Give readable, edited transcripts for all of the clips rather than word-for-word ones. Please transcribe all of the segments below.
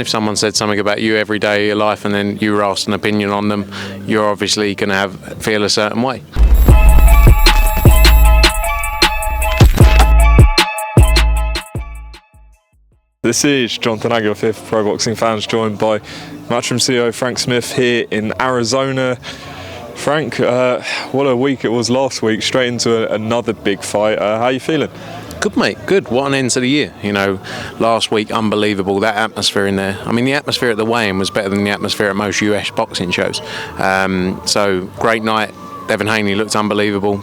If someone said something about you every day of your life and then you were asked an opinion on them, you're obviously going to feel a certain way. This is Jonathan Aguilar, fifth Pro Boxing Fans, joined by Matchroom CEO Frank Smith here in Arizona. Frank, what a week it was last week, straight into another big fight. How are you feeling? Good, mate, good. What an end to the year. You know, last week, unbelievable, that atmosphere in there. I mean, the atmosphere at the weigh-in was better than the atmosphere at most US boxing shows. So, great night. Devin Haney looked unbelievable.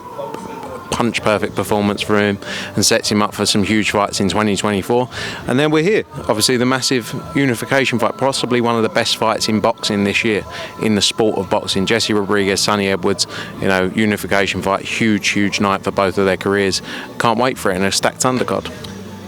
Punch perfect performance for him and sets him up for some huge fights in 2024. And then we're here, obviously the massive unification fight, possibly one of the best fights in boxing this year, in the sport of boxing. Jesse Rodriguez, Sonny Edwards, you know, unification fight, huge night for both of their careers. Can't wait for it, and a stacked undercard.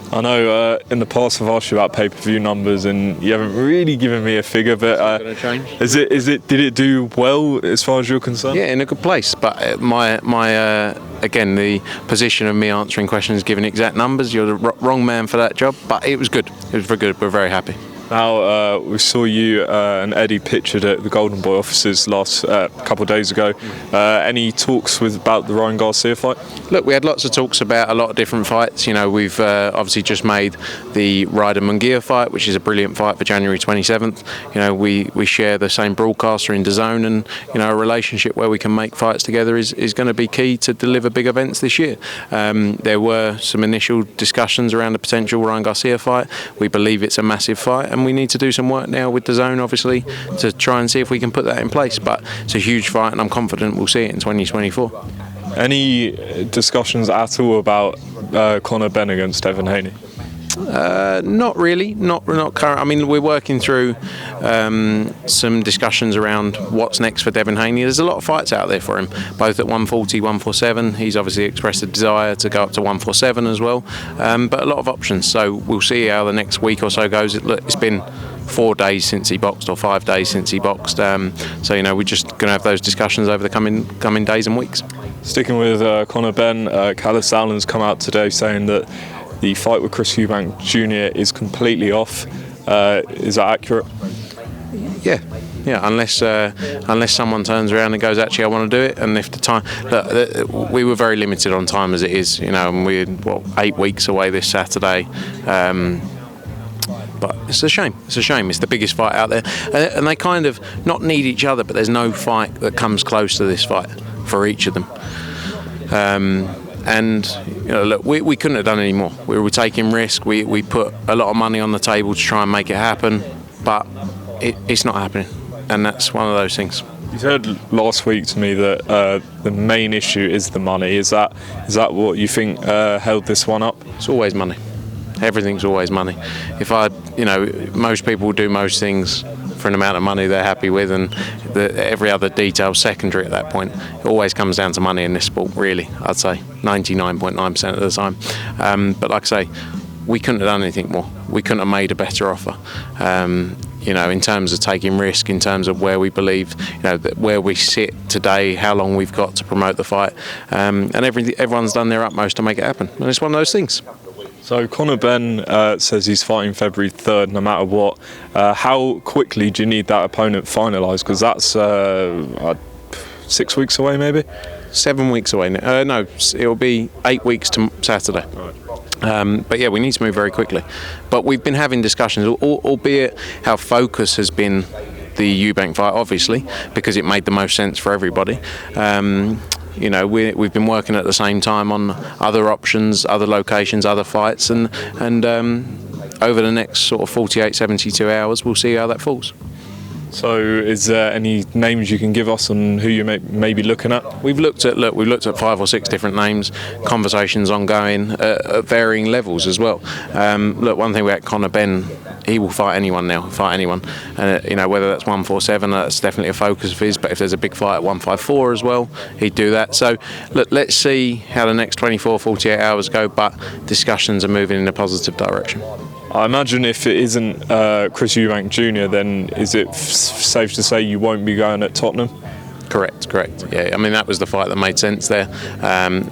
I know in the past I've asked you about pay-per-view numbers and you haven't really given me a figure, but did it do well as far as you're concerned? Yeah, in a good place. But again, the position of me answering questions, giving exact numbers, you're the wrong man for that job. But it was good. It was very good. We're very happy. Now, we saw you and Eddie pictured at the Golden Boy offices last couple of days ago. Any talks about the Ryan Garcia fight? Look, we had lots of talks about a lot of different fights. You know, we've obviously just made the Ryder Munguia fight, which is a brilliant fight for January 27th. You know, we share the same broadcaster in DAZN, and you know, a relationship where we can make fights together is going to be key to deliver big events this year. There were some initial discussions around a potential Ryan Garcia fight. We believe it's a massive fight, and we need to do some work now with DAZN, obviously, to try and see if we can put that in place. But it's a huge fight, and I'm confident we'll see it in 2024. Any discussions at all about Conor Benn against Devin Haney? Not really, not current. I mean, we're working through some discussions around what's next for Devin Haney. There's a lot of fights out there for him, both at 140, 147. He's obviously expressed a desire to go up to 147 as well, but a lot of options. So we'll see how the next week or so goes. Look, it's been 4 days since he boxed, or 5 days since he boxed. So you know, we're just going to have those discussions over the coming days and weeks. Sticking with Conor Benn, Callis Allen's come out today saying that the fight with Chris Eubank Jr is completely off. Is that accurate? Yeah, unless someone turns around and goes, actually, I want to do it. And if the time, look, we were very limited on time as it is, you know, and we're 8 weeks away this Saturday. But it's a shame. It's a shame. It's the biggest fight out there, and they kind of not need each other. But there's no fight that comes close to this fight for each of them. And you know, look, we couldn't have done any more. We were taking risk. We put a lot of money on the table to try and make it happen, but it's not happening, and that's one of those things. You said last week to me that the main issue is the money. Is that what you think held this one up? It's always money. Everything's always money. Most people do most things for an amount of money they're happy with, and every other detail secondary at that point. It always comes down to money in this sport, really, I'd say 99.9% of the time. But like I say, we couldn't have done anything more. We couldn't have made a better offer. You know, in terms of taking risk, in terms of where we believe, you know, where we sit today, how long we've got to promote the fight, and everyone's done their utmost to make it happen. And it's one of those things. So Conor Benn says he's fighting February 3rd no matter what. How quickly do you need that opponent finalised? Because that's 6 weeks away, maybe? 7 weeks away. No, it'll be 8 weeks to Saturday. Right. But yeah, we need to move very quickly. But we've been having discussions, albeit our focus has been the Eubank fight, obviously, because it made the most sense for everybody. You know, we've been working at the same time on other options, other locations, other fights, and over the next sort of 48, 72 hours, we'll see how that falls. So, is there any names you can give us on who you may be looking at? We've looked at 5 or 6 different names. Conversations ongoing at varying levels as well. Look, one thing about Conor Benn, he will fight anyone now. Fight anyone, and you know, whether that's 147, that's definitely a focus of his. But if there's a big fight at 154 as well, he'd do that. So, look, let's see how the next 24, 48 hours go. But discussions are moving in a positive direction. I imagine if it isn't Chris Eubank Jr, then is it safe to say you won't be going at Tottenham? Correct. Yeah, I mean, that was the fight that made sense there.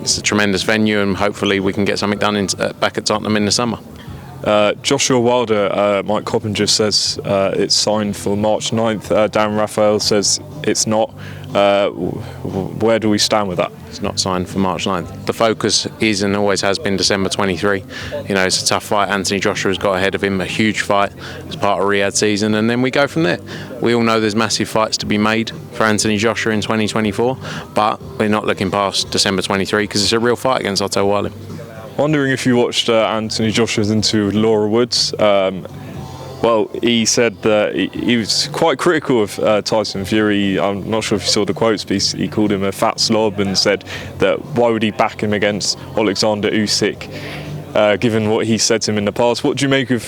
It's a tremendous venue, and hopefully we can get something done back at Tottenham in the summer. Joshua Wilder, Mike Coppinger says it's signed for March 9th. Dan Raphael says it's not. Where do we stand with that? It's not signed for March 9th. The focus is and always has been December 23. You know, it's a tough fight. Anthony Joshua's got ahead of him, a huge fight as part of Riyadh season, and then we go from there. We all know there's massive fights to be made for Anthony Joshua in 2024, but we're not looking past December 23 because it's a real fight against Otto Wallin. Wondering if you watched Anthony Joshua's into Laura Woods. Well, he said that he was quite critical of Tyson Fury. I'm not sure if you saw the quotes, but he called him a fat slob and said that why would he back him against Alexander Usyk, given what he said to him in the past. What do you make of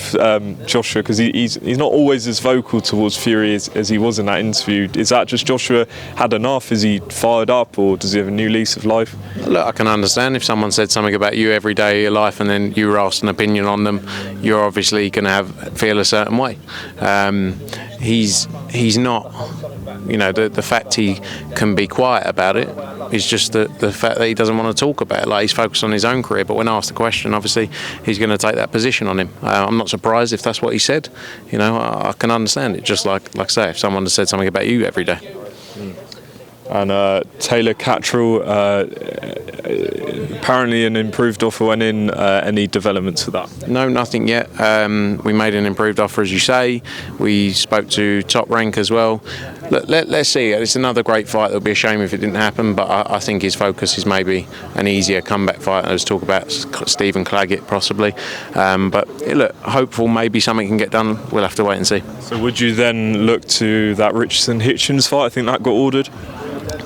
Joshua? Because he's not always as vocal towards Fury as he was in that interview. Is that just Joshua had enough? Is he fired up, or does he have a new lease of life? Look, I can understand if someone said something about you every day of your life and then you were asked an opinion on them, you're obviously going to feel a certain way. He's not, you know, the fact he can be quiet about it is just the fact that he doesn't want to talk about it. Like, he's focused on his own career, but when asked the question, obviously he's going to take that position on him. I'm not surprised if that's what he said. You know, I can understand it. Just like I say, if someone had said something about you every day. And Taylor Cattrall, apparently an improved offer went in. Any developments for that? No, nothing yet. We made an improved offer, as you say. We spoke to Top Rank as well. Look, let's see. It's another great fight. It would be a shame if it didn't happen, but I think his focus is maybe an easier comeback fight. There's talk about Stephen Claggett possibly. But look, hopeful maybe something can get done. We'll have to wait and see. So would you then look to that Richardson-Hitchens fight? I think that got ordered.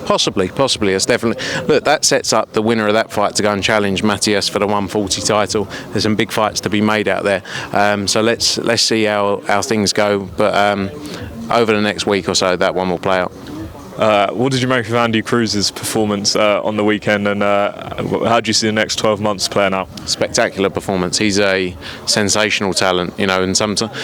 Possibly. It's definitely. Look, that sets up the winner of that fight to go and challenge Matthias for the 140 title. There's some big fights to be made out there. So let's see how things go. But over the next week or so, that one will play out. What did you make of Andy Cruz's performance on the weekend, and how do you see the next 12 months playing out? Spectacular performance. He's a sensational talent, you know, and sometimes.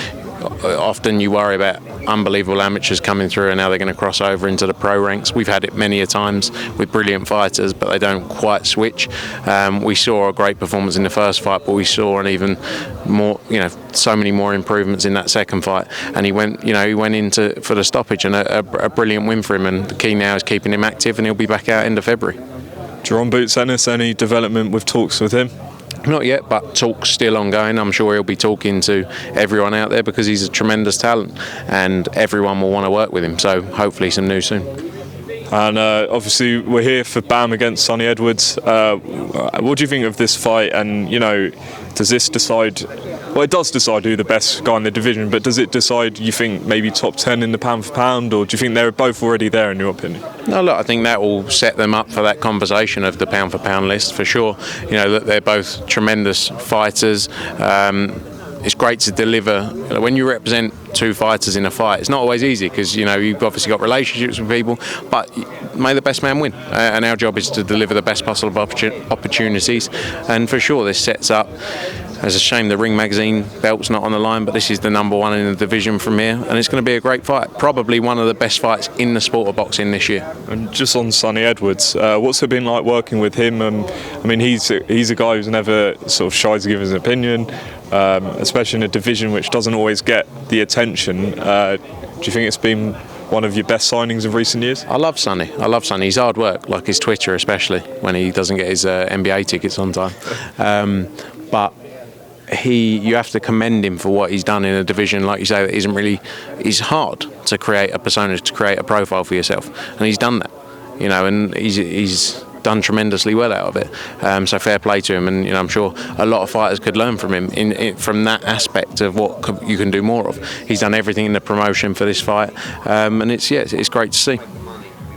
Often you worry about unbelievable amateurs coming through and now they're going to cross over into the pro ranks. We've had it many a times with brilliant fighters, but they don't quite switch. We saw a great performance in the first fight, but we saw an even more, you know, so many more improvements in that second fight. And he went into for the stoppage, and a brilliant win for him. And the key now is keeping him active, and he'll be back out end of February. Jerome Boots Ennis, any development with talks with him? Not yet, but talks still ongoing. I'm sure he'll be talking to everyone out there because he's a tremendous talent and everyone will want to work with him. So hopefully some news soon. And obviously we're here for Bam against Sonny Edwards. What do you think of this fight? And, you know, does this decide... Well, it does decide who the best guy in the division, but does it decide, you think, maybe top 10 in the pound for pound, or do you think they're both already there in your opinion? No, look, I think that will set them up for that conversation of the pound for pound list for sure. You know, that they're both tremendous fighters. It's great to deliver. When you represent two fighters in a fight, it's not always easy because, you know, you've obviously got relationships with people, but may the best man win. And our job is to deliver the best possible opportunities. And for sure, this sets up. It's a shame the Ring Magazine belt's not on the line, but this is the number one in the division from here, and it's going to be a great fight. Probably one of the best fights in the sport of boxing this year. And just on Sonny Edwards, what's it been like working with him? I mean, he's a guy who's never sort of shy to give his opinion, especially in a division which doesn't always get the attention. Do you think it's been one of your best signings of recent years? I love Sonny. He's hard work, like his Twitter especially, when he doesn't get his NBA tickets on time. But you have to commend him for what he's done in a division, like you say, that isn't really. It's hard to create a persona, to create a profile for yourself, and he's done that, you know, and he's done tremendously well out of it. So fair play to him, and, you know, I'm sure a lot of fighters could learn from him from that aspect of what you can do more of. He's done everything in the promotion for this fight, and it's great to see.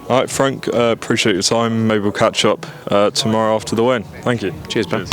All right, Frank, appreciate your time. Maybe we'll catch up tomorrow after the win. Thank you. Cheers, man.